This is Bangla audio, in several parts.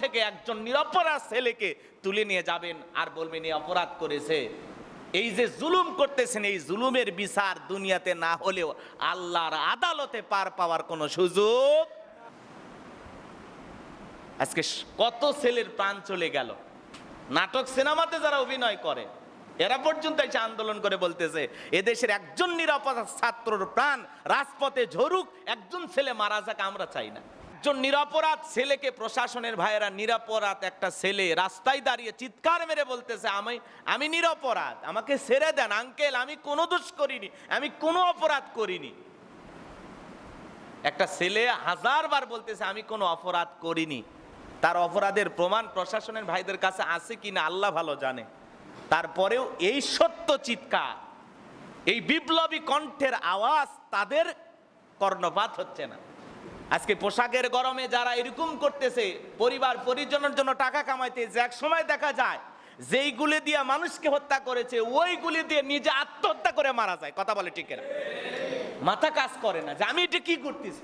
থেকে একজন নিরপরাধ ছেলেকে তুলে নিয়ে যাবেন আর বলবেন এই অপরাধ করেছে। এই যে জুলুম করতেছেন, এই জুলুমের বিচার দুনিয়াতে না হলেও আল্লাহর আদালতে পার পাওয়ার কোনো সুযোগ। আজকে কত ছেলের প্রাণ চলে গেল। নাটক সিনেমাতে যারা অভিনয় করে এরা পর্যন্ত এসে আন্দোলন করে বলতেছে এদেশের একজন নিরপরাধ ছাত্রর প্রাণ রাজপথে ঝরুক, একজন ছেলে মারা যাক আমরা চাই না। একজন নিরপরাধ ছেলেকে প্রশাসনের ভাইয়েরা, নিরপরাধ একটা ছেলে রাস্তায় দাঁড়িয়ে চিৎকার মেরে বলতেছে আমি নিরপরাধ, আমাকে ছেড়ে দেন আঙ্কেল, আমি কোনো দোষ করিনি, আমি কোনো অপরাধ করিনি। একটা ছেলে হাজারবার বলতেছে আমি কোনো অপরাধ করিনি। তার অপরাধের প্রমাণ প্রশাসনের ভাইদের কাছে আছে কিনা আল্লাহ ভালো জানে। তারপরেও এই সত্য চিৎকার, এই বিপ্লবী কণ্ঠের আওয়াজ তাদের কর্ণপাত হচ্ছে না। আজকে পোশাকের গরমে যারা এরকম করতেছে, পরিবার পরিজনের জন্য টাকা কামাইতে, যে এক সময় দেখা যায় যেই গুলি দিয়ে মানুষকে হত্যা করেছে ওই গুলি দিয়ে নিজে আত্মহত্যা করে মারা যায়। কথা বলে ঠিক না? মাথা কাজ করে না যে আমি এটা কি করতেছি।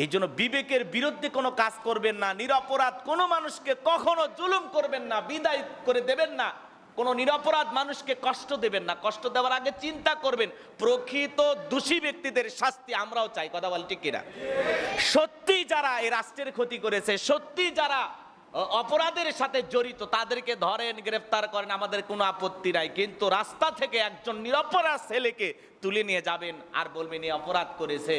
এই জন্য বিবেকের বিরুদ্ধে কোনো কাজ করবেন না। নিরপরাধ কোনো মানুষকে কখনো জুলুম করবেন না, বিদায় করে দেবেন না। কোনো নিরপরাধ মানুষকে কষ্ট দেবেন না। কষ্ট দেওয়ার আগে চিন্তা করবেন প্রকৃত দোষী ব্যক্তিদের শাস্তি আমরাও চাই। কথা বল ঠিক কিনা? সত্যি যারা এই রাষ্ট্রের ক্ষতি করেছে, সত্যি যারা অপরাধের সাথে জড়িত তাদেরকে ধরেন, গ্রেফতার করেন, আমাদের কোনো আপত্তি নাই। কিন্তু রাস্তা থেকে একজন নিরপরাধ ছেলেকে তুলে নিয়ে যাবেন আর বলবেন এই অপরাধ করেছে।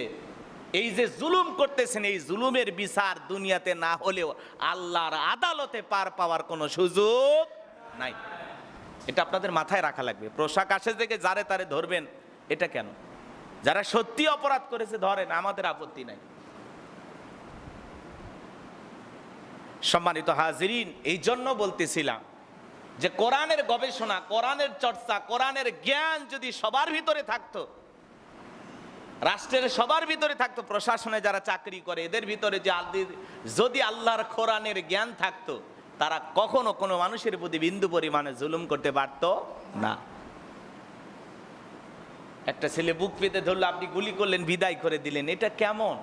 এই যে জুলুম করতেছেন, এই জুলুমের বিচার দুনিয়াতে না হলেও আল্লাহর আদালতে পার পাওয়ার কোনো সুযোগ নাই। এটা আপনাদের মাথায় রাখা লাগবে। পোশাক আসে থেকে যারে তারে ধরবেন, এটা কেন? যারা সত্যি অপরাধ করেছে ধরেন, আমাদের আপত্তি নাই। সম্মানিত হাজিরিন, এই জন্য বলতেছিলাম যে কোরআনের গবেষণা, কোরআনের চর্চা, কোরআনের জ্ঞান যদি সবার ভিতরে থাকতো, রাষ্ট্রের সবার ভিতরে থাকতো, প্রশাসনে যারা চাকরি করে এদের ভিতরে যদি আল্লাহর কোরআনের জ্ঞান থাকতো, তারা কখনো কোনো মানুষের প্রতি বিন্দু পরিমাণে জুলুম করতে পারত না। একটা ছেলে বুক পেতে ধরলো, আপনি গুলি করলেন, বিদায় করে দিলেন, এটা কেমন?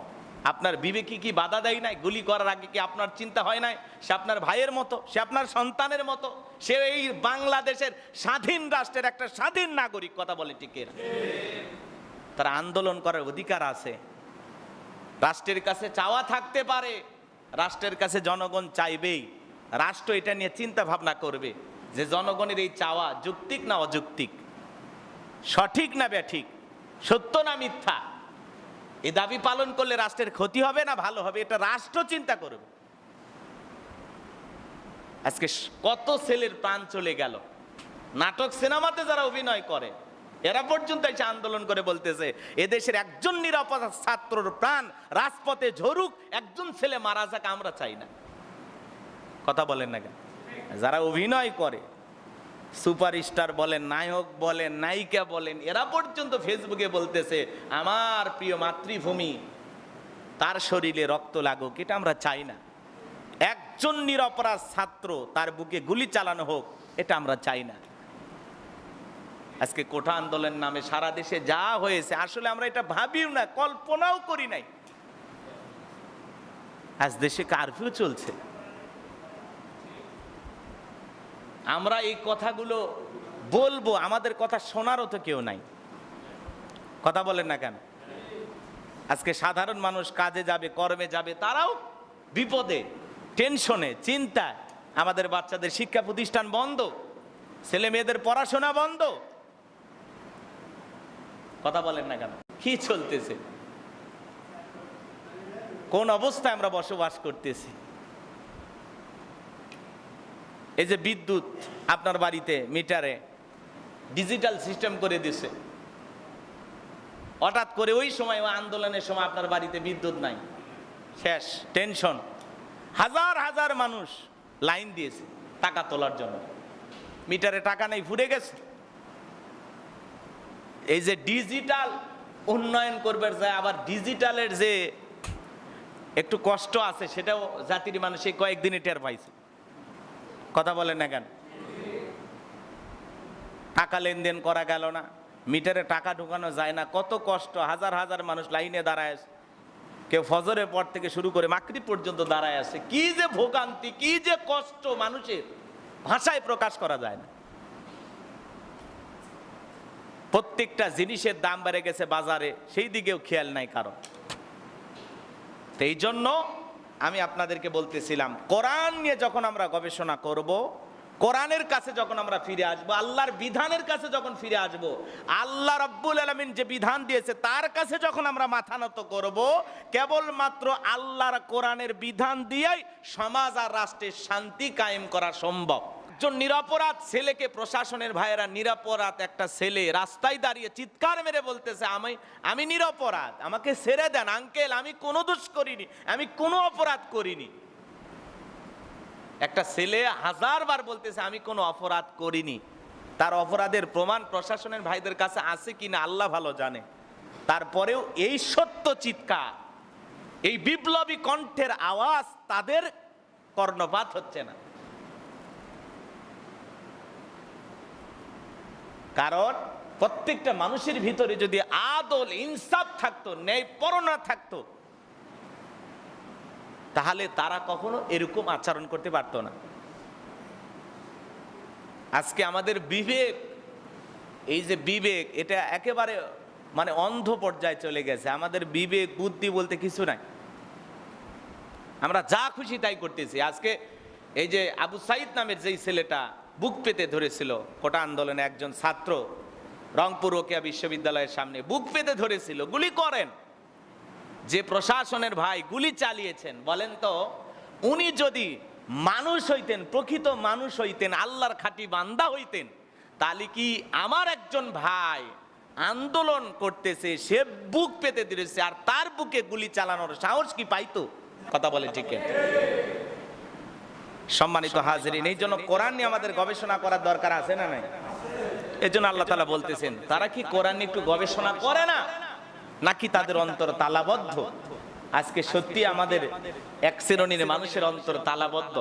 আপনার বিবেকে কি বাধা দেয় নাই? গুলি করার আগে কি আপনার চিন্তা হয় নাই সে আপনার ভাইয়ের মতো, সে আপনার সন্তানের মতো, সে এই বাংলাদেশের স্বাধীন রাষ্ট্রের একটা স্বাধীন নাগরিক? কথা বলে ঠিক না? তারা আন্দোলন করার অধিকার আছে। রাষ্ট্রের কাছে চাওয়া থাকতে পারে, রাষ্ট্রের কাছে জনগণ চাইবেই। রাষ্ট্র এটা নিয়ে চিন্তা ভাবনা করবে যে জনগণের এই চাওয়া যৌক্তিক না অযৌক্তিক, সঠিক না ব্যাঠিক, সত্য না মিথ্যা। এই দাবি পালন করলে রাষ্ট্রের ক্ষতি হবে না ভালো হবে, এটা রাষ্ট্র চিন্তা করবে। আজকে কত ছেলের প্রাণ চলে গেল। নাটক সিনেমাতে যারা অভিনয় করে এরা পর্যন্ত এসে আন্দোলন করে বলতেছে এদেশের একজন নিরপরাধ ছাত্রর প্রাণ রাজপথে ঝরুক, একজন ছেলে মারা যাক আমরা চাই না। কথা বলেন না কেন? যারা অভিনয় করে, সুপারস্টার বলেন, নায়ক বলেন, নায়িকা বলেন, এরা পর্যন্ত ফেসবুকে বলতেছে আমার প্রিয় মাতৃভূমি, তার শরীরে রক্ত লাগুক, এটা আমরা চাই না। একজন নিরপরাধ ছাত্র তার বুকে গুলি চালানো হোক, এটা আমরা চাই না। আজকে কোঠা আন্দোলনের নামে সারা দেশে যা হয়েছে, আসলে আমরা এটা ভাবিও না, কল্পনাও করি নাই। আজ দেশে কারফিউ চলছে। আমরা এই কথাগুলো বলবো, আমাদের কথা শোনারও তো কেউ নাই। কথা বলেন না কেন? আজকে সাধারণ মানুষ কাজে যাবে, কর্মে যাবে, তারাও বিপদে, টেনশনে, চিন্তায়। আমাদের বাচ্চাদের শিক্ষা প্রতিষ্ঠান বন্ধ, ছেলে মেয়েদের পড়াশোনা বন্ধ। কথা বলেন না কেন? কি চলতেছে? কোন অবস্থায় আমরা বসবাস করতেছি? এই যে বিদ্যুৎ আপনার বাড়িতে মিটারে ডিজিটাল সিস্টেম করে দিছে, হঠাৎ করে ওই সময় আন্দোলনের সময় আপনার বাড়িতে বিদ্যুৎ নাই, শেষ, টেনশন। হাজার হাজার মানুষ লাইন দিয়েছে টাকা তোলার জন্য, মিটারে টাকা নেই, ফুরে গেছে। এই যে ডিজিটাল উন্নয়ন করবে যায়, আবার ডিজিটালের যে একটু কষ্ট আছে সেটাও জাতির মানুষ এই কয়েকদিনে টের পাইছে। কথা বলেন না কেন? টাকা লেনদেন করা গেল না, মিটারে টাকা ঢুকানো যায় না, কত কষ্ট, হাজার হাজার মানুষ লাইনে দাঁড়ায়। কেউ ফজরের পর থেকে শুরু করে মাগরিব পর্যন্ত দাঁড়ায় আছে। কি যে ভোগান্তি, কি যে কষ্ট মানুষের, ভাষায় প্রকাশ করা যায় না। প্রত্যেকটা জিনিসের দাম বেড়ে গেছে বাজারে, সেই দিকেও খেয়াল নাই কারো। এই জন্য আমি আপনাদেরকে বলতেছিলাম, কোরআন নিয়ে যখন আমরা গবেষণা করব, কোরআনের কাছে যখন আমরা ফিরে আসবো, আল্লাহর বিধানের কাছে যখন ফিরে আসবো, আল্লাহ রাব্বুল আলামিন যে বিধান দিয়েছে তার কাছে যখন আমরা মাথা নত করব, কেবলমাত্র আল্লাহর কোরআনের বিধান দিয়েই সমাজ আর রাষ্ট্রের শান্তি কায়েম করা সম্ভব। একজন নিরপরাধ ছেলেকে প্রশাসনের ভাইয়েরা, নিরপরাধ একটা ছেলে রাস্তায় দাঁড়িয়ে চিৎকার মেরে বলতেছে, আমি নিরপরাধ, আমাকে ছেড়ে দেন আঙ্কেল, আমি কোনো দোষ করিনি, আমি কোনো অপরাধ করিনি। একটা ছেলে হাজারবার বলতেছে আমি কোনো অপরাধ করিনি। তার অপরাধের প্রমাণ প্রশাসনের ভাইদের কাছে আছে কিনা আল্লাহ ভালো জানে। তারপরেও এই সত্য চিৎকার, এই বিপ্লবী কণ্ঠের আওয়াজ তাদের কর্ণপাত হচ্ছে না। কারণ প্রত্যেকটা মানুষের ভিতরে যদি আদল ইনসাফ থাকতো, ন্যায়পরণা থাকতো, তাহলে তারা কখনো এরকম আচরণ করতে পারতো না। আজকে আমাদের বিবেক, এই যে বিবেক, এটা একেবারে মানে অন্ধ পর্যায়ে চলে গেছে। আমাদের বিবেক বুদ্ধি বলতে কিছু নাই, আমরা যা খুশি তাই করতেছি। আজকে এই যে আবু সাইদ নামের যেই ছেলেটা বুক পেতে ধরেছিল কোটা আন্দোলনে, একজন ছাত্র রংপুর রোকেয়া বিশ্ববিদ্যালয়ের সামনে বুক পেতে ধরেছিল, গুলি করেন। যে প্রশাসনের ভাই গুলি চালিয়েছেন, বলেন তো উনি যদি মানুষ হইতেন, প্রকৃত মানুষ হইতেন, আল্লাহর খাঁটি বান্দা হইতেন, তাহলে কি আমার একজন ভাই আন্দোলন করতেছে, সে বুক পেতে ধরেছে, আর তার বুকে গুলি চালানোর সাহস কি পাইতো? কথা বলে ঠিক? সম্মানিত হাজিরিন, এই জন্য কোরআন নিয়ে আমাদের গবেষণা করার দরকার আছে না নাই? এই জন্য আল্লাহ তাআলা বলতেছেন, তারা কি কোরআন নিয়ে একটু গবেষণা করে না, নাকি তাদের অন্তর তালাবদ্ধ? আজকে সত্যি আমাদের এক শ্রেণীর মানুষের অন্তর তালাবদ্ধ,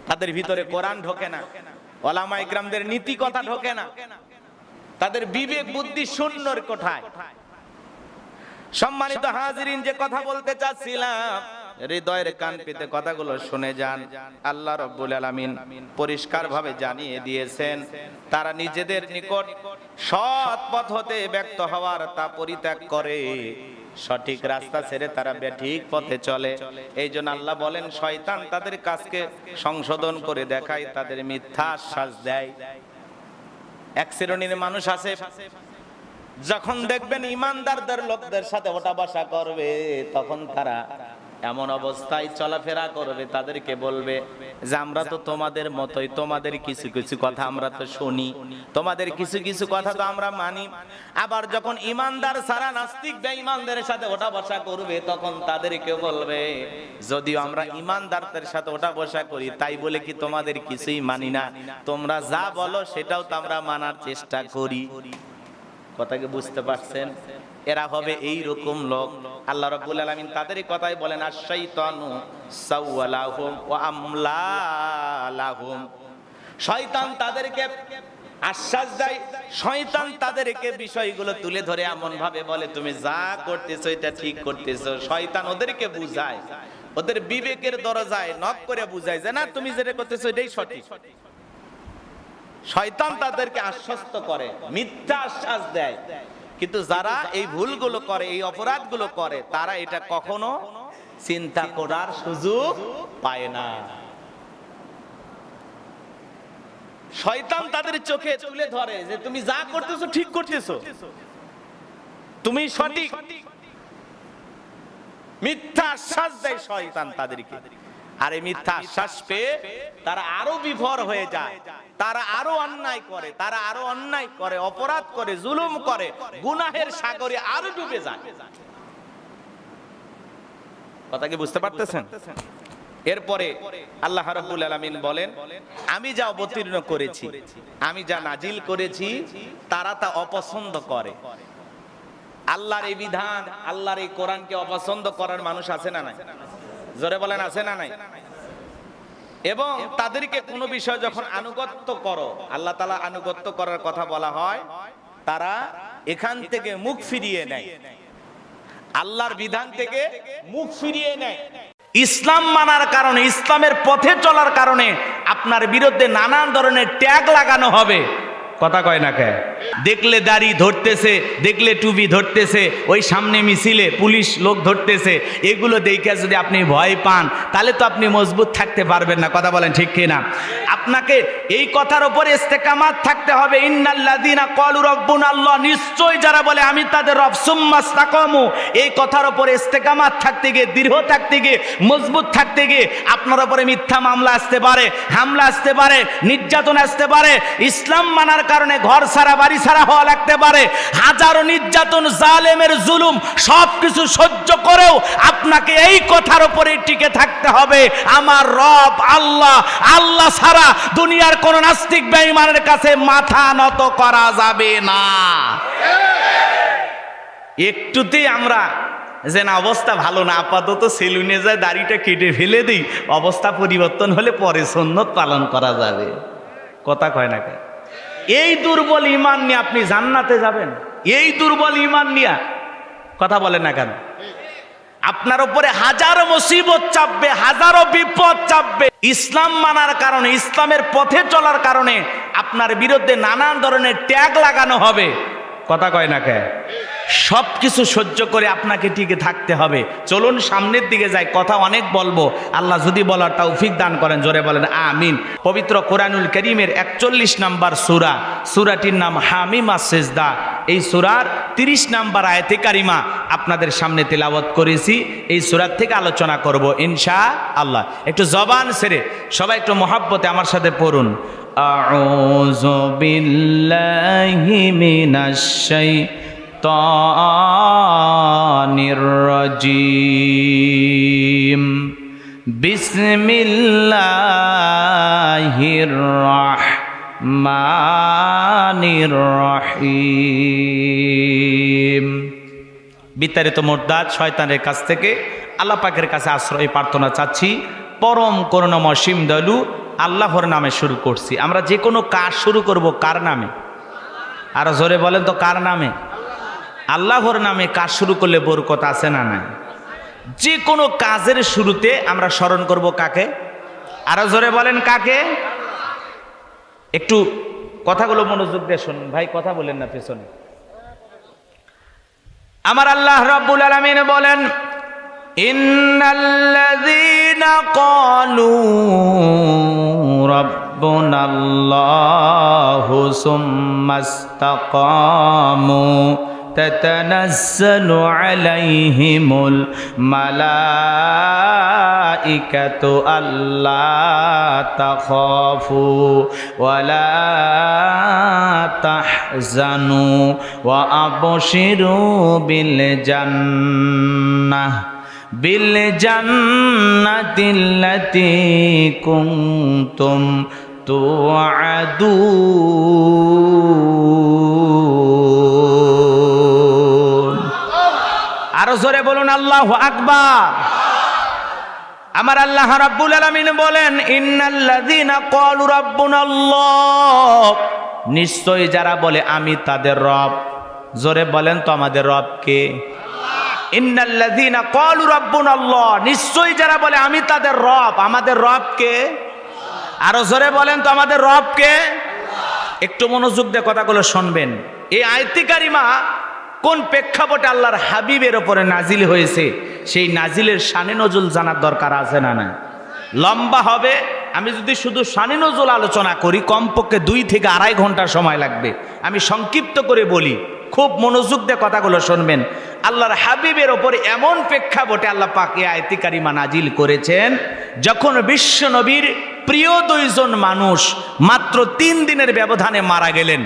তাদের ভিতরে কোরআন ঢোকে না, ওলামা ইকরামদের নীতি কথা ঢোকে না, তাদের বিবেক বুদ্ধি শূন্যর কোঠায়। সম্মানিত হাজিরিন, যে কথা বলতে চাচ্ছিলাম, হৃদয়ের কান পেতে কথাগুলো শুনে যান। আল্লাহ রাব্বুল আলামিন পরিষ্কার ভাবে জানিয়ে দিয়েছেন, তারা নিজেদের নিকট সৎ পথ হতে ব্যক্ত হওয়ার তা পরিত্যাগ করে, সঠিক রাস্তা ছেড়ে তারা বেঠিক পথে চলে। এই জন্য আল্লাহ বলেন, শয়তান তাদের কাজকে সংশোধন করে দেখায়, তাদের মিথ্যা আশ্বাস দেয়। এক শ্রেণীর মানুষ আছে, যখন দেখবেন ইমানদারদের লোকদের সাথে ওঠা বসা করবে, তখন তারা এমন অবস্থায় চলাফেরা করবে, তাদেরকে বলবে যে আমরা তো তোমাদের মতোই, তোমাদের কিছু কিছু কথা আমরা তো শুনি, তোমাদের কিছু কিছু কথা তো আমরা মানি। আবার যখন ইমানদার সারা নাস্তিক বেঈমানদের সাথে ওঠা বসা করবে, তখন তাদেরকে বলবে যদিও আমরা ইমানদারদের সাথে ওঠা বসা করি, তাই বলে কি তোমাদের কিছুই মানি না, তোমরা যা বলো সেটাও তো আমরা মানার চেষ্টা করি। কথাকে বুঝতে পারছেন? এরা হবে এই রকম লোক। আল্লাহ রাব্বুল আলামিন তাদেরই কথাই বলেন, আশ-শাইতানু সাওয়ালাহুম ওয়া আমলা লাহুম। শয়তান তাদেরকে আশ্বাস দেয়, শয়তান তাদেরকে বিষয়গুলো তুলে ধরে এমন ভাবে বলে তুমি যা করতেছো এটা ঠিক করতেছো। শয়তান ওদেরকে বুঝায়, ওদের বিবেকের দরজায় নক করে বুঝায় যে না, তুমি যেটা করতেছো এটাই সঠিক। শয়তান তাদেরকে আশ্বস্ত করে, মিথ্যা আশ্বাস দেয়, কিন্তু যারা এই ভুলগুলো করে, এই অপরাধগুলো করে, তারা এটা কখনো চিন্তা করার সুযোগ পায় না। শয়তান তাদের চোখে তুলে ধরে যে তুমি যা করতেছো ঠিক করতেছো, তুমি সঠিক। মিথ্যা আশ্বাস দেয় শয়তান তাদেরকে, আর এই মিথ্যা আশ্বাস পেয়ে তারা আরো বিভোর হয়ে যায়, তারা আরো অন্যায় করে, তারা আরো অন্যায় করে, অপরাধ করে, জুলুম করে, গুনাহের সাগরে আরো ডুবে যায়। কথা কি বুঝতে পারতেছেন? এরপরে আল্লাহ রাব্বুল আলামিন বলেন, আমি যা অবতীর্ণ করেছি, আমি যা নাজিল করেছি, তারা তা অপছন্দ করে। আল্লাহর এই বিধান, আল্লাহর এই কোরআনকে অপছন্দ করার মানুষ আছে না নাই? জোরে বলেন, আছে না নাই? এবং তাদেরকে কোনো বিষয় যখন আনুগত্য করো, আল্লাহ তাআলা আনুগত্য করার কথা বলা হয়, তারা এখান থেকে মুখ ফিরিয়ে নেয়। আল্লাহর বিধান থেকে মুখ ফিরিয়ে নেয়। ইসলাম মানার কারণে, ইসলামের পথে চলার কারণে আপনার বিরুদ্ধে নানান ধরনের ট্যাগ লাগানো হবে। কথা কয় না কে? দেখলে দাড়ি ধরতেছে, দেখলে টুপি ধরতেছে, ওই সামনে মিছিলে পুলিশ লোক ধরতেছে, এগুলো দেখে যদি আপনি ভয় পান তাহলে তো আপনি মজবুত থাকতে পারবেন না। কথা বলেন ঠিক কিনা? আপনাকে এই কথার উপরে ইস্তেকামাত থাকতে হবে। ইন্নাল্লাযীনা ক্বালু রাব্বুনাল্লাহ, নিশ্চয় যারা বলে আমি তাদের রব, সুম্মাস্তাকামু, এই কথার উপরে ইস্তেকামাত থাকতে গিয়ে, দৃঢ় থাকতে গিয়ে, মজবুত থাকতে গিয়ে আপনার উপরে মিথ্যা মামলা আসতে পারে, হামলা আসতে পারে, নির্যাতন আসতে পারে। ইসলাম মানার কারণে ঘর ছাড়া, বাড়ি ছাড়া হওয়া লাগতে পারে। হাজারো নির্যাতন, জালেমের জুলুম সবকিছু সহ্য করেও আপনাকে এই কথার উপরে টিকে থাকতে হবে, আমার রব আল্লাহ, আল্লাহ ছাড়া দুনিয়ার কোন নাস্তিক বেঈমানের কাছে মাথা নত করা যাবে না। একটুতেই আমরা যে না অবস্থা ভালো না, আপাতত সেলুনে যায় দাড়িটা কেটে ফেলে দিই, অবস্থা পরিবর্তন হলে পরে সুন্নত পালন করা যাবে। কথা কয় না কে? এই দুর্বল ঈমান নিয়ে আপনি জান্নাতে যাবেন? এই দুর্বল ঈমান নিয়ে কথা বলেন না কেন? আপনার উপরে হাজারো মুসিবত চাপবে, হাজারো বিপদ চাপবে। ইসলাম মানার কারণে, ইসলামের পথে চলার কারণে আপনার বিরুদ্ধে নানান ধরনের ট্যাগ লাগানো হবে। কথা কয় না কে? সবকিছু সহ্য করে আপনাকে টিকে থাকতে হবে। চলুন সামনের দিকে যাই, কথা অনেক বলবো, আল্লাহ যদি বলার তৌফিক দান করেন জোরে বলেন আমিন। পবিত্র কোরআনুল কারীমের 41 নম্বর সূরা, সূরাটির নাম হামিমা সিজদা। এই সূরার 30 নম্বর আয়াতে কারিমা আপনাদের সামনে তেলাওয়াত করেছি। এই সূরার থেকে আলোচনা করব ইনশাআল্লাহ। একটু জবান ছেড়ে সবাই একটু মহব্বতে আমার সাথে পড়ুন। আউযু বিল্লাহি মিনাশ শাইতানির রাজিম। বিসমিল্লাহির রাহমানির রহিম। বিতাড়িত মুরতাদ শয়তানের কাছ থেকে আল্লাহ পাকের কাছে আশ্রয় প্রার্থনা চাচ্ছি। পরম করুণাময় অসীম দয়ালু আল্লাহর নামে শুরু করছি। আমরা যে কোনো কাজ শুরু করব কার নামে? আর জোরে বলেন তো কার নামে? আল্লাহর নামে কাজ শুরু করলে বরকত আছে না নাই? যে কোনো কাজের শুরুতে আমরা স্মরণ করব কাকে? আরো জোরে বলেন কাকে? একটু কথাগুলো মনোযোগ দিয়ে শুনুন ভাই, কথা বলেন না পেছনে। আমার আল্লাহ রাব্বুল আলামিন বলেন, ইন্নাল্লাযীনা ক্বালু রাব্বুনাল্লাহু সুম্মাস্তাকামু তাতানাজ্জালু আলাইহিমুল মালাইকাতু আল্লা তাখাফু ওয়ালা তাহজানু ওয়া আবশিরু বিল জান্নাহ বিল জান্নাতিল্লাতী কুনতুম তুআদুন। আরো জোরে বলুন আল্লাহু আকবার। আমার আল্লাহ রাব্বুল আলামিন বলেন, ইন্নাল্লাযীনা ক্বালু রাব্বুনাল্লাহ, নিশ্চয় যারা বলে আমি তাদের রব। জোরে বলেন তো আমাদের রব কে? ইন্নাল্লাযীনা ক্বালু রাব্বুনাল্লাহ, নিশ্চয় যারা বলে আমি তাদের রব, আমাদের রব কে? আরো জোরে বলেন তো আমাদের রব কে? একটু মনোযোগ দিয়ে কথাগুলো শুনবেন। এই আয়াতে কারিমা কোন প্রেক্ষাপটে আল্লাহর হাবিবের উপরে নাজিল হয়েছে, সেই নাজিলের শানে নজুল জানার দরকার আছে না না? লম্বা হবে, আমি যদি শুধু শানে নজুল আলোচনা করি কমপক্ষে 2 থেকে 2.5 ঘন্টা সময় লাগবে। আমি সংক্ষিপ্ত করে বলি, খুব মনোযোগ দিয়ে কথাগুলো শুনবেন। আল্লাহর হাবিবের ওপরে এমন প্রেক্ষাপটে আল্লাহ পাক এই আয়াতে কারিমা নাজিল করেছেন, যখন বিশ্ব নবীর প্রিয় 2 জন মানুষ মাত্র 3 দিনের ব্যবধানে মারা গেলেন।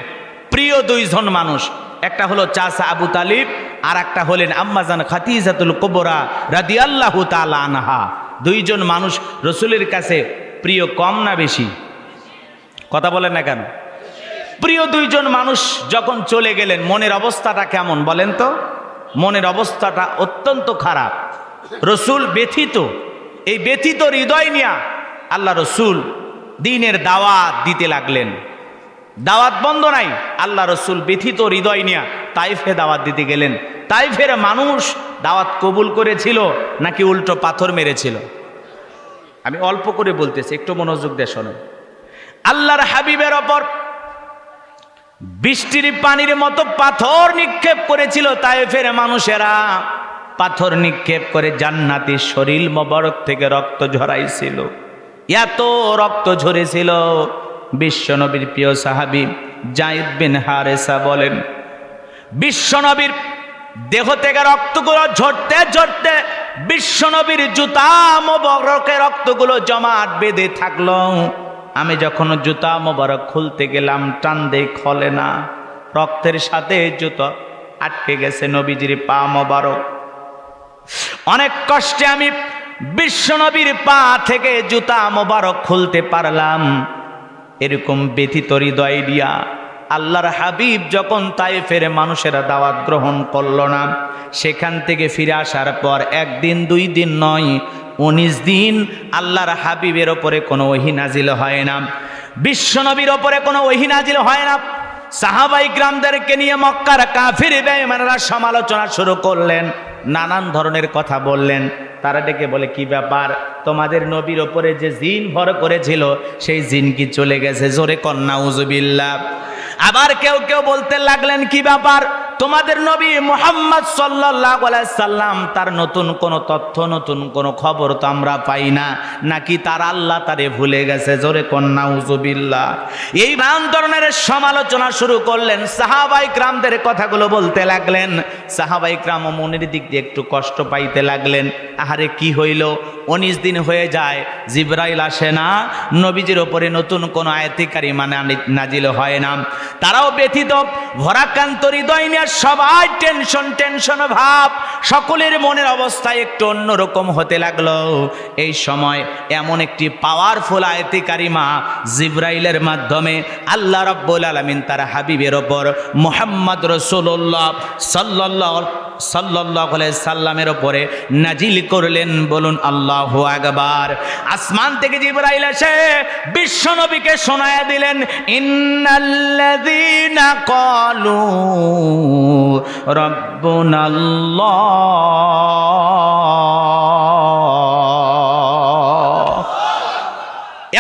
প্রিয় 2 জন মানুষ, একটা হলো চাচা আবু তালিব, আর একটা হলেন আম্মাজান খাদিজাতুল কুবরা রাদিয়াল্লাহু তাআলা আনহা। 2 জন মানুষ রসুলের কাছে প্রিয়, কম না বেশি? কথা বলেন না কেন? প্রিয় 2 জন মানুষ যখন চলে গেলেন, মনের অবস্থাটা কেমন বলেন তো? মনের অবস্থাটা অত্যন্ত খারাপ। রসুল ব্যথিত। এই ব্যথিত হৃদয় নিয়ে আল্লাহ রসুল দ্বীনের দাওয়াত দিতে লাগলেন। দাওয়াত বন্ধ নাই। আল্লাহ রসুল ব্যথিত হৃদয় নিয়ে তাইফে দাওয়াত দিতে গেলেন। তাইফের মানুষ দাওয়াত কবুল করেছিল নাকি উল্টো পাথর মেরেছিল? আমি অল্প করে বলতেছি, একটু মনোযোগ দিয়ে শোনেন। আল্লাহর হাবিবের ওপর বৃষ্টির পানির মতো পাথর নিক্ষেপ করেছিল তায়েফের মানুষেরা। পাথর নিক্ষেপ করে জান্নাতি শরীর মোবারক থেকে রক্ত ঝরাইছিল। এত রক্ত ঝরেছিল, বিশ্বনবীর প্রিয় সাহাবী যায়েদ বিন হারেসা বলেন, বিশ্বনবীর দেহ থেকে রক্তগুলো ঝরতে ঝরতে বিশ্বনবীর জুতা মোবারকে রক্তগুলো জমাট বেঁধে থাকলো। আমি যখন জুতা মোবারক খুলতে গেলাম, টান দিয়ে খোলে না, রক্তের সাথে জুতা আটকে গেছে নবীজির পা মোবারক। অনেক কষ্টে আমি বিশ্বনবীর পা থেকে জুতা মোবারক খুলতে পারলাম। এরকম ব্যথিত হৃদয় দিয়া আল্লাহর হাবিব যখন তায়েফের মানুষেরা দাওয়াত গ্রহণ করল না, সেখান থেকে ফিরে আসার পর একদিন দুই দিন নয়, 19 দিন আল্লাহর হাবিবের ওপরে কোনো ওহী নাজিল হয় না, বিশ্বনবীর ওপরে কোনো ওহী নাজিল হয় না। সাহাবাই গ্রামদেরকে নিয়ে মক্কার কাফির বেঈমানরা সমালোচনা শুরু করলেন, নানান ধরনের কথা বললেন। তারা ডেকে বলে, কি ব্যাপার, তোমাদের নবীর ওপরে যে জিন ভর করেছিল সেই জিন কি চলে গেছে? জোরে কন্না উযুবিল্লাহ। আবার কেউ কেউ বলতে লাগলেন, কি ব্যাপার, তোমাদের নবী মুহাম্মদ সাল্লাল্লাহু আলাইহি সাল্লাম তার নতুন কোন তথ্য, নতুন কোন খবর তো আমরা পাই না, নাকি তার আল্লাহ তারে ভুলে গেছে? জোরে কন্না উযুবিল্লাহ। এই নানান ধরনের সমালোচনা শুরু করলেন। সাহাবাই কিরামদের কথাগুলো বলতে লাগলেন। সাহাবাই কিরাম মনের দিক দিয়ে একটু কষ্ট পাইতে লাগলেন। আহারে কি হইল, 19 দিন হয়ে যায়, জিবরাইল আসে না, নবীজির ওপরে নতুন কোন আয়াতে কারিমা নাজিল হয় না। তারাও ব্যথিত, ভরাক্রান্ত হৃদয় নিয়ে সবাই টেনশন ভাব, সকলের মনের অবস্থা একটু অন্যরকম হতে লাগলো। এই সময় এমন একটি পাওয়ারফুল আয়াতে কারিমা জিবরাইলের মাধ্যমে আল্লাহ রাব্বুল আলামিন তার হাবিবের ওপর মুহাম্মদ রাসূলুল্লাহ সাল্লাল্লাহু আলাইহি সাল্লামের ওপরে নাজিল করলেন। বলুন আল্লাহু আকবার। আসমান থেকে জিবরাইল এসে বিশ্বনবীকে শোনায়া দিলেন, ইন্নাল্লাযীনা ক্বালু রাব্বুনাল্লাহ,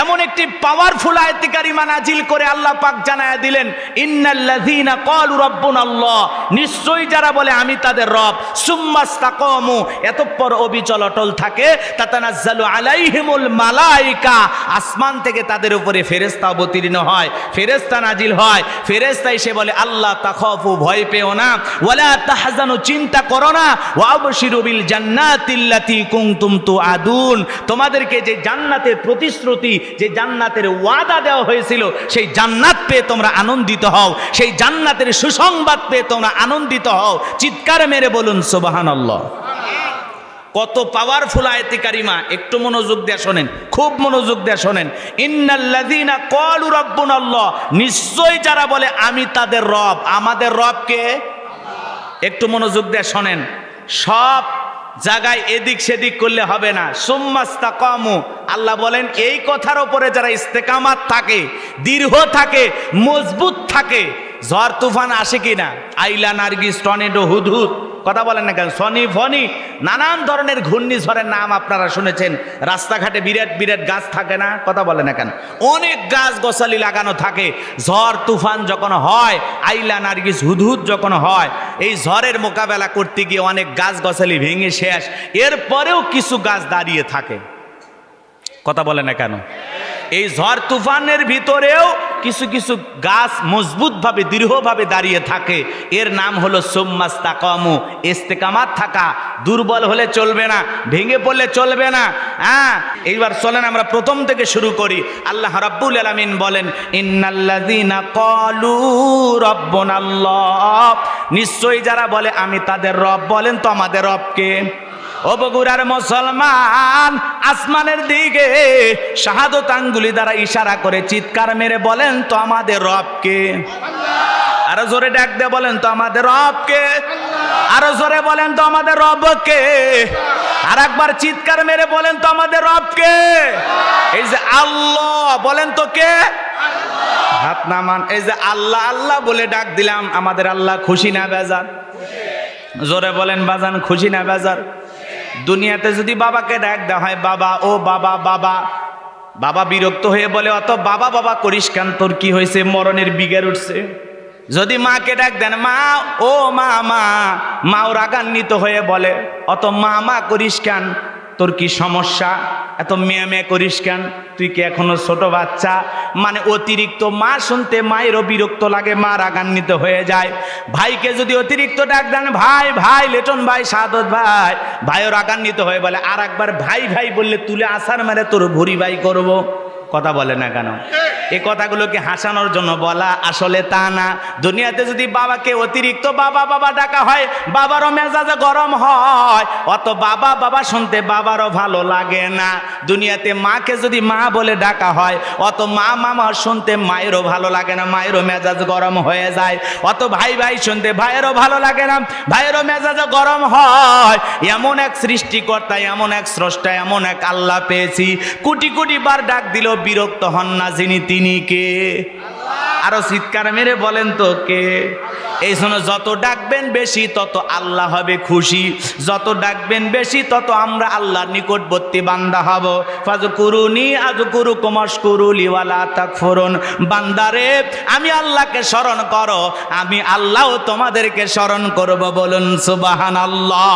এমন একটি পাওয়ারফুল আয়াতে কারিমা নাজিল করে আল্লাহ পাক জানায়া দিলেন, ইন্নাল্লাযীনা ক্বালু রাব্বুনাল্লাহ, নিশ্চয়ই যারা বলে আমি তাদের রব, সুম্মাস্তাকামু, এতঃপর অবিচল অটল থাকে, তাতানাজ্জালু আলাইহিমুল মালায়েকা, আসমান থেকে তাদের উপরে ফেরেশতা অবতীর্ণ হয়, ফেরেশতা নাজিল হয়। ফেরেশতা এসে বলে, আল্লাহ তাখাফু, ভয় পেও না, ওয়ালা তাহজানু, চিন্তা করো না, ওয়া আবশিরু বিল জান্নাতিল্লাতী কুনতুম তুআদুন, তোমাদেরকে যে জান্নাতের প্রতিশ্রুতি, যে জান্নাতের ওয়াদা দেওয়া হয়েছিল, সেই জান্নাত পেয়ে তোমরা আনন্দিত হও, সেই জান্নাতের সুসংবাদ পেয়ে তোমরা আনন্দিত হও। চিৎকার মেরে বলুন সুবহানাল্লাহ। কত পাওয়ারফুল আয়াতে কারিমা, একটু মনোযোগ দিয়ে শোনেন, খুব মনোযোগ দিয়ে শোনেন। ইন্নাল্লাযীনা ক্বালু রাব্বুনাল্লাহ, নিশ্চয়ই যারা বলে আমি তাদের রব, আমাদের রব কে? একটু মনোযোগ দিয়ে শোনেন। সব জায়গায় এদিক সেদিক করলে হবে না। সুম্মাস্তাকামু, আল্লাহ বলেন এই কথার উপরে যারা ইস্তেকামাত থাকে, দৃঢ় থাকে, মজবুত থাকে, ঝড় তুফান আসে কিনা, আইলা, নার্গিস, টর্নেডো, হুদহুদ, কথা বলেন না কেন, সনি ফনি, নানান ধরনের ঘূর্ণিঝড়ের নাম আপনারা শুনেছেন। রাস্তাঘাটে বিরাট বিরাট গাছ থাকে না, কথা বলে না কেন, অনেক গাছ গোছালি লাগানো থাকে। ঝড় তুফান যখন হয়, আইলা, নার্গিস, হুদহুদ যখন হয়, এই ঝড়ের মোকাবেলা করতে গিয়ে অনেক গাছ গোছালি ভেঙে শেষ, এরপরেও কিছু গাছ দাঁড়িয়ে থাকে, কথা বলে না কেন। এই ঝড় তুফানের ভিতরেও কিছু কিছু গাছ মজবুতভাবে, দৃঢ়ভাবে দাঁড়িয়ে থাকে। এর নাম হলো সুম্মাস্তাকামু, ইস্তেকামাত থাকা। দুর্বল হলে চলবে না, ভেঙে পড়লে চলবে না। এইবার চলেন আমরা প্রথম থেকে শুরু করি। আল্লাহ রাব্বুল আলামিন বলেন, ইন্নাল্লাযীনা ক্বালু রাব্বুনাল্লাহ, নিশ্চয়ই যারা বলে আমি তাদের রব, বলেন তো আমাদের রবকে? ও বগুড়ার মুসলমান, আসমানের দিকে শাহাদত আঙ্গুলি দ্বারা ইশারা করে চিৎকার মেরে বলেন তো আমাদের রবকে? আরো জোরে ডাক দিয়ে বলেন তো আমাদের রবকে? আরো জোরে বলেন তো আমাদের রবকে? আর একবার চিৎকার মেরে বলেন তো আমাদের রবকে? এই যে আল্লাহ, বলেন তো কে? হাত নামান। এই যে আল্লাহ আল্লাহ বলে ডাক দিলাম, আমাদের আল্লাহ খুশি না বেজার? জোরে বলেন বাজান, খুশি না বেজার? দুনিয়াতে যদি বাবাকে ডাক দেওয়া হয় বাবা, ও বাবা বাবা, বাবা বিরক্ত হয়ে বলে অত বাবা বাবা করিস কেন, তোর কি হয়েছে, মরণের বিঘের উঠছে। যদি মাকে ডাক দেন মা, ও মা মা, মাও রাগান্বিত হয়ে বলে অত মা মা করিস কেন, তোর কি সমস্যা, এত মেয়ে মেয়ে করিস কেন, তুই কি এখনো ছোট বাচ্চা। মানে অতিরিক্ত মা শুনতে মায়েরও বিরক্ত লাগে, মা রাগান্বিত হয়ে যায়। ভাইকে যদি অতিরিক্ত ডাক দেন ভাই ভাই, লেটন ভাই, সাদত ভাই, ভাইও রাগান্বিত হয়ে বলে আর একবার ভাই ভাই বললে তুলে আসার মেরে তোর ভুরি ভাই করব। কথা বলে না কেন? এই কথাগুলোকে হাসানোর জন্য বলা, আসলে তা না। দুনিয়াতে যদি বাবাকে অতিরিক্ত বাবা বাবা ডাকা হয় বাবারও মেজাজে গরম হয়, অত বাবা বাবা শুনতে বাবারও ভালো লাগে না। দুনিয়াতে মাকে যদি মা বলে ডাকা হয় অত মা মামা শুনতে মায়েরও ভালো লাগে না, মায়েরও মেজাজ গরম হয়ে যায়। অত ভাই ভাই শুনতে ভাইয়েরও ভালো লাগে না, ভাইয়েরও মেজাজে গরম হয়। এমন এক সৃষ্টিকর্তা, এমন এক স্রষ্টা, এমন এক আল্লাহ পেয়েছি, কোটি কোটি বার ডাক দিল বিরক্ত হন না যিনি, তিনি কে? আরো চিৎকার মেরে বলেন তো কে? এই জন্য যত ডাকবেন বেশি তত আল্লাহ হবে খুশি, যত ডাকবেন বেশি তত আমরা আল্লাহর নিকটবর্তী বান্দা হব। ফাজকুরুনি আযকুরুকুম ওয়াশকুরুলি ওয়ালা তাকফুরুন। বান্দারে আমি আল্লাহকে স্মরণ করো, আমি আল্লাহও তোমাদেরকে স্মরণ করব, বলুন সুবহানাল্লাহ।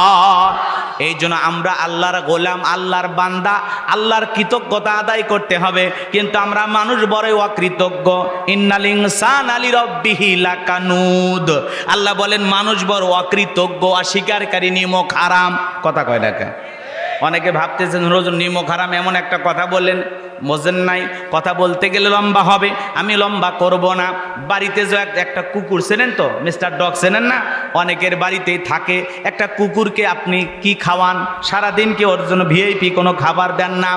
এই জন্য আমরা আল্লাহর গোলাম, আল্লাহর বান্দা, আল্লাহর কৃতজ্ঞতা আদায় করতে হবে। কিন্তু আমরা মানুষ বড়ই অকৃতজ্ঞ। ইন্নাল ইনসানা লিরাব্বিহি লাকানুদ। আল্লাহ বলেন মানুষ বড় অকৃতজ্ঞ, অস্বীকারী, নিমক হারাম। কথা কয় না কেন? অনেকে ভাবতেছেন রোজ নিমক হারাম এমন একটা কথা বললেন, বোঝেন নাই। কথা বলতে গেলে লম্বা হবে, আমি লম্বা করব না। বাড়িতে যে একটা কুকুর চেনেন তো, মিস্টার ডগ চেনেন না? অনেকের বাড়িতেই থাকে। একটা কুকুরকে আপনি কি খাওয়ান? সারাদিন কি ওর জন্য ভিআইপি কোনো খাবার দেন না।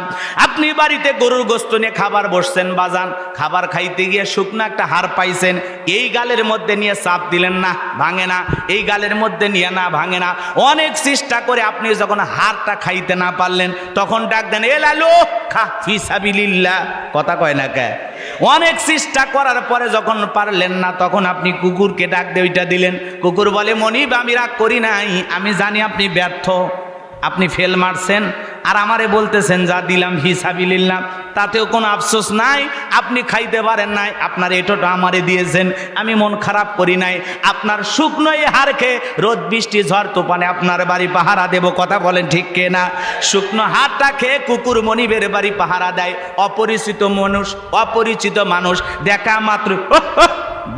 আপনি বাড়িতে গরুর গোস্ত নিয়ে খাবার বসছেন বাজান, খাবার খাইতে গিয়ে শুকনো একটা হাড় পাইছেন, এই গালের মধ্যে নিয়ে চাপ দিলেন না, ভাঙে না, এই গালের মধ্যে নিয়ে না, ভাঙে না। অনেক চেষ্টা করে আপনি যখন হাড়টা খাইতে না পারলেন তখন ডাক দেন এ লালু খা ফিসাবিলিল্লাহ। কথা কয় না কে? অনেক চেষ্টা করার পরে যখন পারলেন না তখন আপনি কুকুরকে ডাক দিয়ে ওইটা দিলেন। কুকুর বলে মনিব আমি রাগ করি নাই, আমি জানি আপনি ব্যর্থ, আপনি ফেল মারছেন, আর আমারে বলতেছেন যা দিলাম হিসাবিলিল্লাহ, তাতেও কোনো আফসোস নাই। আপনি খাইতে পারেন নাই, আপনার এটোটা আমারে দিয়েছেন, আমি মন খারাপ করি নাই। আপনার শুকনো এই হাড় খেয়ে রোদ বৃষ্টি ঝড় তুফানে আপনার বাড়ি পাহারা দেব। কথা বলেন ঠিক কে না? শুকনো হাড়টা খেয়ে কুকুর মনিবের বাড়ি পাহারা দেয়। অপরিচিত মানুষ দেখা মাত্র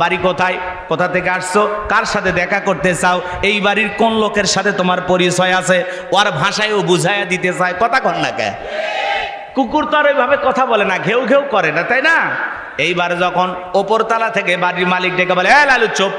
বাড়ি কোথায়, কোথা থেকে আসছো, কার সাথে দেখা করতে চাও, এই বাড়ির কোন লোকের সাথে তোমার পরিচয় আছে, ওর ভাষায়ও বুঝাইয়া দিতে চায়। কথা কর না কে? কুকুর তো আর ওইভাবে কথা বলে না, ঘেউ ঘেউ করে না, তাই না? এইবার যখন ওপরতলা থেকে বাড়ির মালিক ডেকে বলে এ লালু চুপ,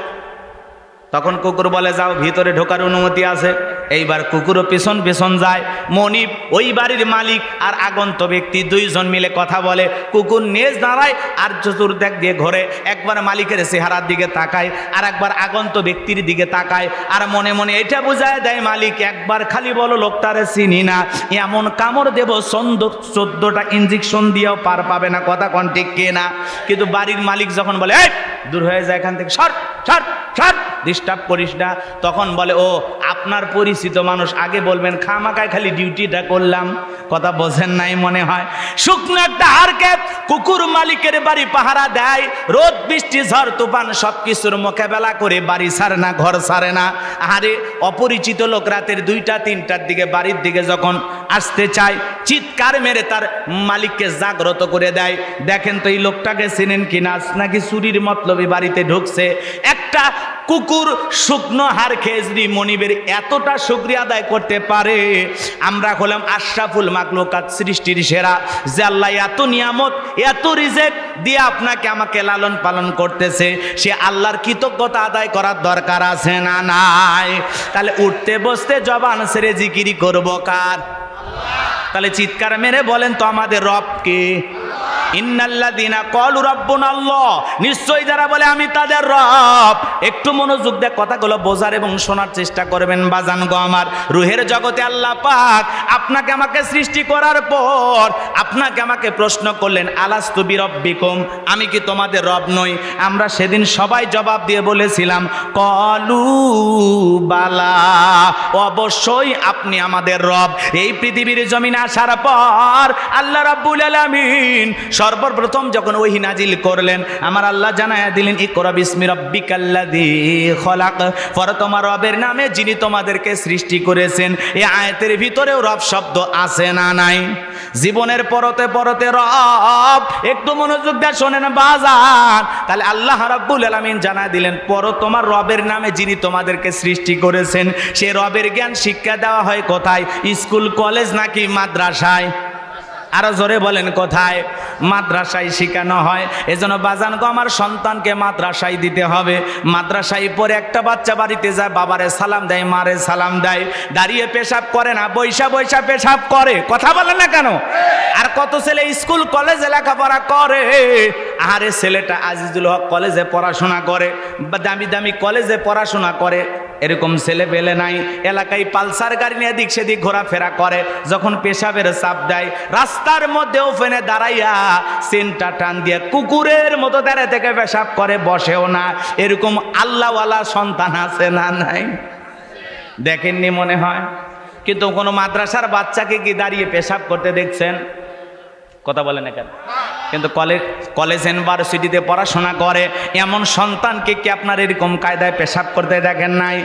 তখন কুকুর বলে যাও, ভিতরে ঢোকার অনুমতি আছে। এইবার কুকুরও পেছন পেছন যায়। মনিব, ওই বাড়ির মালিক আর আগন্ত ব্যক্তি দুইজন মিলে কথা বলে। কুকুর নেজ দাঁড়ায় আর চতুর্দিক দিয়ে ঘোরে, একবার মালিকের চেহারার দিকে তাকায় আর একবার আগন্ত ব্যক্তির দিকে তাকায়, আর মনে মনে এটা বুঝায় দেয় মালিক একবার খালি বলো লোকটারে চিনি না, এমন কামড় দেব 14টা ইঞ্জেকশন দিয়েও পার পাবে না। কথা কোন ঠিক কে না? কিন্তু বাড়ির মালিক যখন বলে এই দূর হয়ে যায় এখান থেকে, সর সর সর, ডিস্টার্ব করিস না, তখন বলে ও আপনার পরিচিত মানুষ, আগে বলবেন খামাকায় খালি ডিউটিটা করলাম। কথা বোঝেন নাই মনে হয়। শুকনো একটা হাড়কে কুকুর মালিকের বাড়ি পাহারা দেয়, রোদ বৃষ্টি ঝড় তুফান সবকিছুর মোকাবেলা করে বাড়ি ছাড়ে না, ঘর ছাড়ে না। আরে অপরিচিত লোক রাতের 2টা 3টার দিকে বাড়ির দিকে যখন আসতে চায় চিৎকার মেরে তার মালিককে জাগ্রত করে দেয়। দেখেন তো এই লোকটাকে চেনেন কিনা, নাকি চুরির মতলবে বাড়িতে ঢুকছে। একটা কুকুর শুকনো হাড় খেয়ে যদি মনিবের এতটা শুকরিয়া আদায় করতে পারে, আমরা হলাম আশরাফুল মাখলুকাত, সৃষ্টির সেরা, যে আল্লাহ এত নিয়ামত এত রিজেক দিয়ে আপনাকে আমাকে লালন পালন করতেছে, সে আল্লাহর কৃতজ্ঞতা আদায় করার দরকার আছে না নাই? তাহলে উঠতে বসতে জবান ছেড়ে জিকিরি করবো কার? তাহলে চিৎকার মেরে বলেন তো আমাদের রব কে? ইন্নাল্লাযীনা ক্বালু রাব্বুনাল্লাহ, নিশ্চয়ই যারা বলে আমি তাদের রব। একটু মনোযোগ দিয়ে কথাগুলো বোঝার এবং শোনার চেষ্টা করবেন বাজান গো আমার। রুহের জগতে আল্লাহ পাক আপনাকে আমাকে সৃষ্টি করার পর আপনাকে আমাকে প্রশ্ন করলেন, আলাস্তু বিরব্বিকুম, আমি কি তোমাদের রব নই? আমরা সেদিন সবাই জবাব দিয়ে বলেছিলাম ক্বালু বালা, অবশ্যই আপনি আমাদের রব। এই পৃথিবীর জমিনে আসার পর আল্লাহ রাব্বুল আলামিন সর্বপ্রথম যখন ওহী নাজিল করলেন, আমার আল্লাহ জানায়া দিলেন ইকরা বিসমি রাব্বিকাল্লাযী খলাক, পর তোমার রবের নামে যিনি তোমাদেরকে সৃষ্টি করেছেন। এই আয়াতের ভিতরেও রব শব্দ আছে না নাই? জীবনের পরতে পরতে রব, একটু মনোযোগ দিয়ে শোনেন বাজার। তাহলে আল্লাহ রাব্বুল আলামিন জানায়া দিলেন পর তোমার রবের নামে যিনি তোমাদেরকে সৃষ্টি করেছেন। সে রবের জ্ঞান শিক্ষা দেওয়া হয় কোথায়? স্কুল কলেজ নাকি মাদ্রাসায়? আরো জোরে বলেন কোথায়? মাদ্রাসায় শেখানো হয়। এজন্য বাজান গো আমার সন্তানকে মাদ্রাসায় দিতে হবে। মাদ্রাসায় পরে একটা বাচ্চা বাড়িতে যায়, বাবারে সালাম দেয়, মারে সালাম দেয়, দাঁড়িয়ে পেশাব করে না, বৈশা বৈশা পেশাব করে। কথা বলে না কেন? আর কত ছেলে স্কুল কলেজে লেখাপড়া করে। আরে ছেলেটা আজিজুল হক কলেজে পড়াশোনা করে, দামি দামি কলেজে পড়াশোনা করে, এরকম ছেলে পেলে নাই। এলাকায় পালসার গাড়ি নিয়ে এদিক সেদিক ঘোরাফেরা করে, যখন পেশাবের চাপ দেয় রাস্তার মধ্যে ওখানে দাঁড়াইয়া সেন্টা টান দিয়ে কুকুরের মতো দাঁড়িয়ে থেকে পেশাব করে, বসেও না। এরকম আল্লাহওয়ালা সন্তান আছে না নাই? দেখেননি মনে হয়? কিন্তু কোনো মাদ্রাসার বাচ্চাকে কি দাঁড়িয়ে পেশাব করতে দেখছেন? কথা বলে না কেন? কিন্তু কলেজ ইউনিভার্সিটিতে পড়াশোনা করে এমন সন্তানকে কি আপনার এরকম কায়দায় পেশাব করতে দেখেন নাই?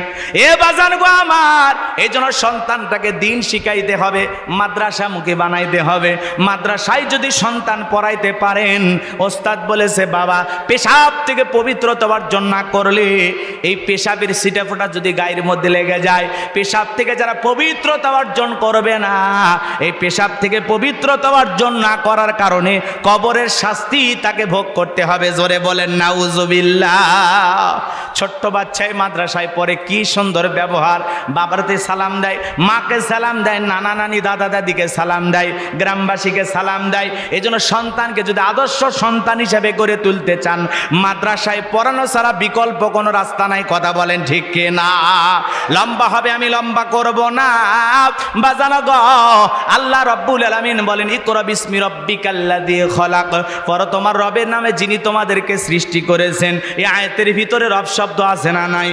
এ বাজান গো আমার, এই জন্য সন্তানটাকে দিন শিখাইতে হবে, মাদ্রাসামুখী বানাইতে হবে। মাদ্রাসায় যদি সন্তান পড়াইতে পারেন, ওস্তাদ বলেছে বাবা পেশাব থেকে পবিত্রতা অর্জন না করলে, এই পেশাবের ছিটাফোঁটা যদি গায়ের মধ্যে লেগে যায়, পেশাব থেকে যারা পবিত্রতা অর্জন করবে না, এই পেশাব থেকে পবিত্রতা অর্জন না করার কারণে কবরের শাস্তি তাকে ভোগ করতে হবে। জোরে বলেন নাউজুবিল্লাহ। ছোট্ট বাচ্চায় মাদ্রাসায় পড়ে, কি সুন্দর ব্যবহার, বাবারতে সালাম দেয়, মাকে সালাম দেয়, নানা নানি দাদা দাদিকে সালাম দেয়, গ্রামবাসীকে সালাম দেয়। এই জন্য সন্তানকে যদি আদর্শ সন্তান হিসেবে গড়ে তুলতে চান, মাদ্রাসায় পড়ানো ছাড়া বিকল্প কোনো রাস্তা নাই। কথা বলেন ঠিক কি না? লম্বা হবে, আমি লম্বা করব না বাজানো গো। আল্লাহ রাব্বুল আলামিন বলেন ইকরা বিসমি রাব্বিকাল্লাযী খলাক, পর তোমার রবের নামে যিনি তোমাদেরকে সৃষ্টি করেছেন। এই আয়াতের ভিতরে রব শব্দ আছে না নাই?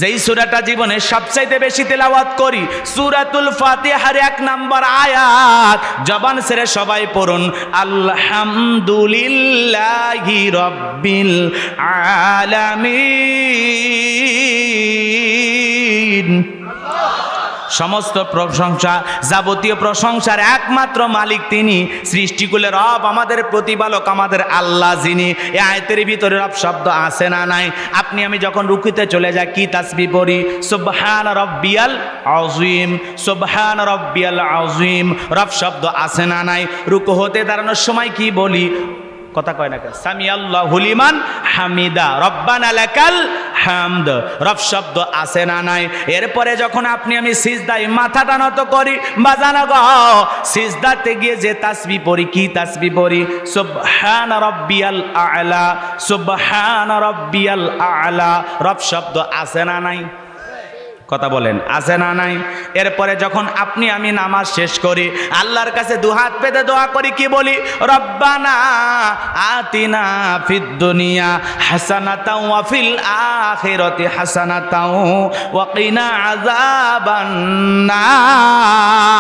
যেই সূরাটা জীবনে সবচাইতে বেশি তেলাওয়াত করি, সূরাতুল ফাতিহার 1 নম্বর আয়াত, জবান ছেড়ে সবাই পড়ুন আলহামদুলিল্লাহি রাব্বিল আলামিন। সমস্ত প্রশংসা, যাবতীয় প্রশংসার একমাত্র মালিক তিনি, সৃষ্টিকুলের রব, আমাদের প্রতিপালক, আমাদের আল্লাহ যিনি। এই আয়াতের ভিতরে রব শব্দ আছে না নাই? আপনি আমি যখন রুকুতে চলে যাই কি তাসবিহ পড়ি? সুবহান রাব্বিয়াল আযীম, সুবহান রাব্বিয়াল আযীম। রব শব্দ আছে না নাই? রুকু হতে দাঁড়ানোর সময় কি বলি? কথা কয় না কেন? সামি আল্লাহু লিমান হামিদা, রব্বানা লাকাল হামদ। রব শব্দ আছে না নাই? এরপরে যখন আপনি আমি সিজদায় মাথাটা নত করি বাজানা গো, সিজদাতে গিয়ে যে তাসবিহ পড়ি, কি তাসবিহ পড়ি? সুবহান রাব্বিয়াল আ'লা, সুবহান রাব্বিয়াল আ'লা। রব শব্দ আছে না নাই? কথা বলেন আছে না নাই? এরপরে যখন আপনি আমি নামাজ শেষ করি, আল্লাহর কাছে দুহাত পেতে দোয়া করি, কি বলি? রব্বানা আতিনা ফিদ দুনিয়া হাসানাতাও ওয়া ফিল আখিরাতি হাসানাতাও ওয়া কিনা আযাবান নার।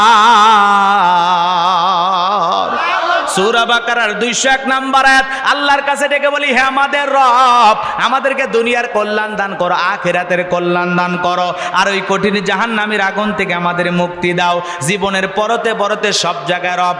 সূরা বাকারার 201 নম্বর আয়াত। আল্লাহর কাছে ডেকে বলি, হে আমাদের রব, আমাদেরকে দুনিয়ার কল্যাণ দান করো, আখিরাতের কল্যাণ দান করো, আর ওই কঠিন জাহান্নামের আগুন থেকে আমাদের মুক্তি দাও। জীবনের পরতে পরতে সব জায়গায় রব